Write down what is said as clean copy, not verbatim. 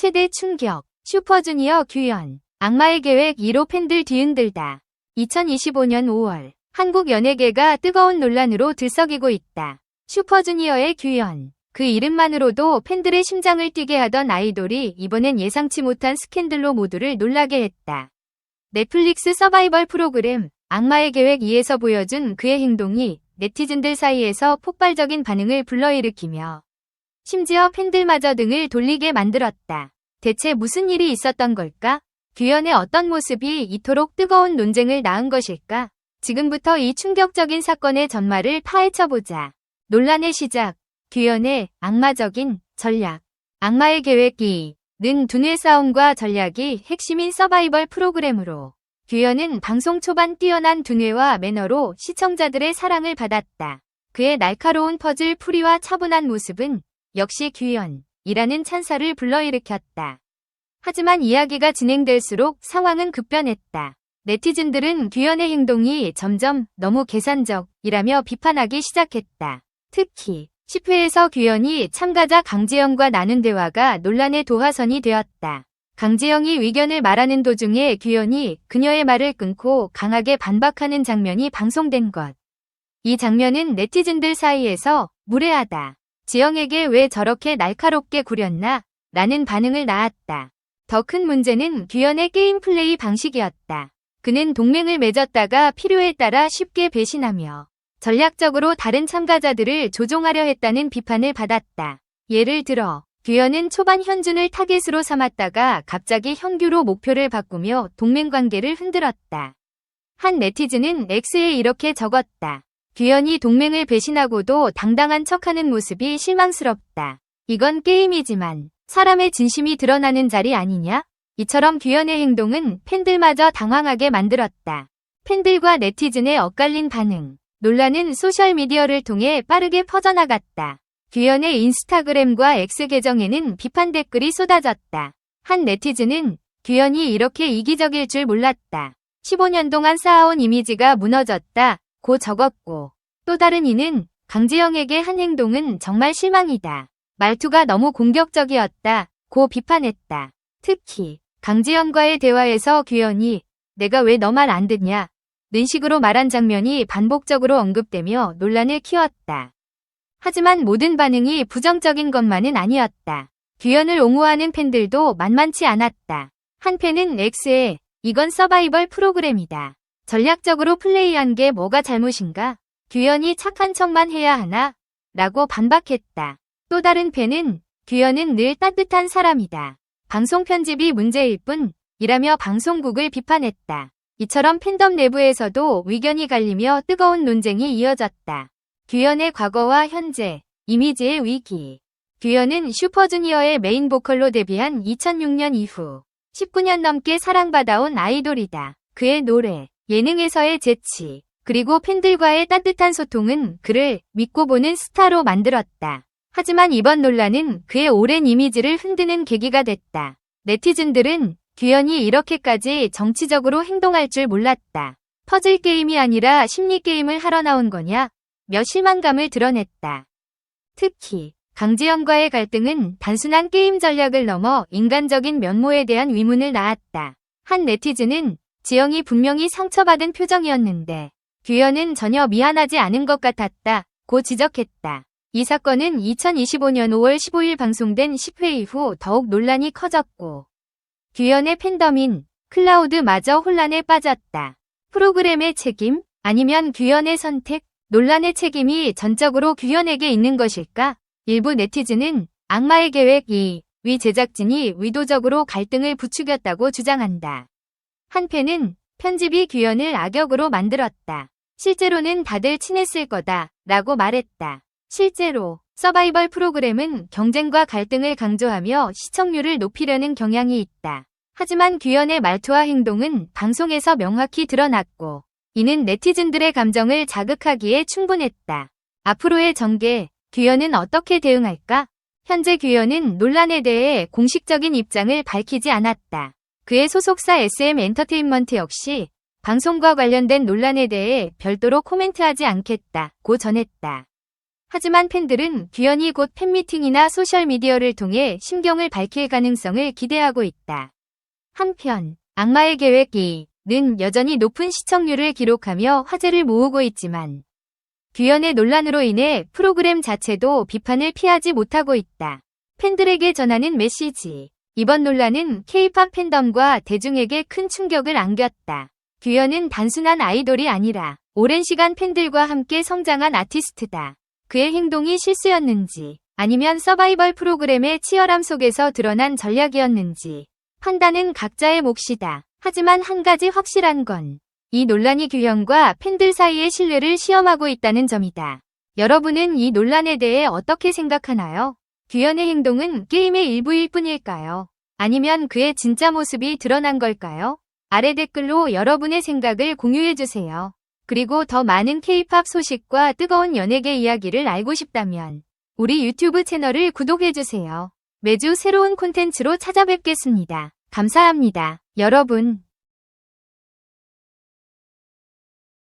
최대 충격, 슈퍼주니어 규현, 악마의 계획 1호 팬들 뒤흔들다. 2025년 5월, 한국 연예계가 뜨거운 논란으로 들썩이고 있다. 슈퍼주니어의 규현, 그 이름만으로도 팬들의 심장을 뛰게 하던 아이돌이 이번엔 예상치 못한 스캔들로 모두를 놀라게 했다. 넷플릭스 서바이벌 프로그램 악마의 계획 2에서 보여준 그의 행동이 네티즌들 사이에서 폭발적인 반응을 불러일으키며 심지어 팬들마저 등을 돌리게 만들었다. 대체 무슨 일이 있었던 걸까? 규현의 어떤 모습이 이토록 뜨거운 논쟁을 낳은 것일까? 지금부터 이 충격적인 사건의 전말을 파헤쳐보자. 논란의 시작. 규현의 악마적인 전략. 악마의 계획 2는 두뇌 싸움과 전략이 핵심인 서바이벌 프로그램으로 규현은 방송 초반 뛰어난 두뇌와 매너로 시청자들의 사랑을 받았다. 그의 날카로운 퍼즐 풀이와 차분한 모습은 역시 규현이라는 찬사를 불러일으켰다. 하지만 이야기가 진행될수록 상황은 급변했다. 네티즌들은 규현의 행동이 점점 너무 계산적이라며 비판하기 시작했다. 특히 10회에서 규현이 참가자 강지영과 나눈 대화가 논란의 도화선이 되었다. 강지영이 의견을 말하는 도중에 규현이 그녀의 말을 끊고 강하게 반박하는 장면이 방송된 것. 이 장면은 네티즌들 사이에서 무례하다. 지영에게 왜 저렇게 날카롭게 구렸나? 라는 반응을 낳았다. 더 큰 문제는 규현의 게임 플레이 방식이었다. 그는 동맹을 맺었다가 필요에 따라 쉽게 배신하며 전략적으로 다른 참가자들을 조종하려 했다는 비판을 받았다. 예를 들어 규현은 초반 현준을 타겟으로 삼았다가 갑자기 현규로 목표를 바꾸며 동맹관계를 흔들었다. 한 네티즌은 X에 이렇게 적었다. 규현이 동맹을 배신하고도 당당한 척하는 모습이 실망스럽다. 이건 게임이지만 사람의 진심이 드러나는 자리 아니냐? 이처럼 규현의 행동은 팬들마저 당황하게 만들었다. 팬들과 네티즌의 엇갈린 반응. 논란은 소셜미디어를 통해 빠르게 퍼져나갔다. 규현의 인스타그램과 X 계정에는 비판 댓글이 쏟아졌다. 한 네티즌은 규현이 이렇게 이기적일 줄 몰랐다. 15년 동안 쌓아온 이미지가 무너졌다. 고 적었고 또 다른 이는 강지영에게 한 행동은 정말 실망이다. 말투가 너무 공격적이었다. 고 비판했다. 특히 강지영과의 대화에서 규현이 내가 왜 너 말 안 듣냐? 는 식으로 말한 장면이 반복적으로 언급되며 논란을 키웠다. 하지만 모든 반응이 부정적인 것만은 아니었다. 규현을 옹호하는 팬들도 만만치 않았다. 한 팬은 X에 이건 서바이벌 프로그램이다. 전략적으로 플레이한 게 뭐가 잘못인가? 규현이 착한 척만 해야 하나? 라고 반박했다. 또 다른 팬은 규현은 늘 따뜻한 사람이다. 방송 편집이 문제일 뿐이라며 방송국을 비판했다. 이처럼 팬덤 내부에서도 의견이 갈리며 뜨거운 논쟁이 이어졌다. 규현의 과거와 현재, 이미지의 위기. 규현은 슈퍼주니어의 메인 보컬로 데뷔한 2006년 이후 19년 넘게 사랑받아온 아이돌이다. 그의 노래, 예능에서의 재치, 그리고 팬들과의 따뜻한 소통은 그를 믿고 보는 스타로 만들었다. 하지만 이번 논란은 그의 오랜 이미지를 흔드는 계기가 됐다. 네티즌들은 규현이 이렇게까지 정치적으로 행동할 줄 몰랐다. 퍼즐 게임이 아니라 심리 게임을 하러 나온 거냐? 며 실망감을 드러냈다. 특히 강지영과의 갈등은 단순한 게임 전략을 넘어 인간적인 면모에 대한 의문을 낳았다. 한 네티즌은 지영이 분명히 상처받은 표정이었는데 규현은 전혀 미안하지 않은 것 같았다. 고 지적했다. 이 사건은 2025년 5월 15일 방송된 10회 이후 더욱 논란이 커졌고 규현의 팬덤인 클라우드마저 혼란에 빠졌다. 프로그램의 책임? 아니면 규현의 선택? 논란의 책임이 전적으로 규현에게 있는 것일까? 일부 네티즌은 악마의 계획 2위 제작진이 의도적으로 갈등을 부추겼다고 주장한다. 한 팬은 편집이 규현을 악역으로 만들었다. 실제로는 다들 친했을 거다 라고 말했다. 실제로 서바이벌 프로그램은 경쟁과 갈등을 강조하며 시청률을 높이려는 경향이 있다. 하지만 규현의 말투와 행동은 방송에서 명확히 드러났고 이는 네티즌들의 감정을 자극하기에 충분했다. 앞으로의 전개, 규현은 어떻게 대응할까? 현재 규현은 논란에 대해 공식적인 입장을 밝히지 않았다. 그의 소속사 SM 엔터테인먼트 역시 방송과 관련된 논란에 대해 별도로 코멘트하지 않겠다고 전했다. 하지만 팬들은 규현이 곧 팬미팅이나 소셜미디어를 통해 심경을 밝힐 가능성을 기대하고 있다. 한편 악마의 계획 2는 여전히 높은 시청률을 기록하며 화제를 모으고 있지만 규현의 논란으로 인해 프로그램 자체도 비판을 피하지 못하고 있다. 팬들에게 전하는 메시지. 이번 논란은 K-팝 팬덤과 대중에게 큰 충격을 안겼다. 규현은 단순한 아이돌이 아니라 오랜 시간 팬들과 함께 성장한 아티스트다. 그의 행동이 실수였는지 아니면 서바이벌 프로그램의 치열함 속에서 드러난 전략이었는지 판단은 각자의 몫이다. 하지만 한 가지 확실한 건 이 논란이 규현과 팬들 사이의 신뢰를 시험하고 있다는 점이다. 여러분은 이 논란에 대해 어떻게 생각하나요? 규현의 행동은 게임의 일부일 뿐일까요? 아니면 그의 진짜 모습이 드러난 걸까요? 아래 댓글로 여러분의 생각을 공유해주세요. 그리고 더 많은 K-팝 소식과 뜨거운 연예계 이야기를 알고 싶다면 우리 유튜브 채널을 구독해주세요. 매주 새로운 콘텐츠로 찾아뵙겠습니다. 감사합니다. 여러분.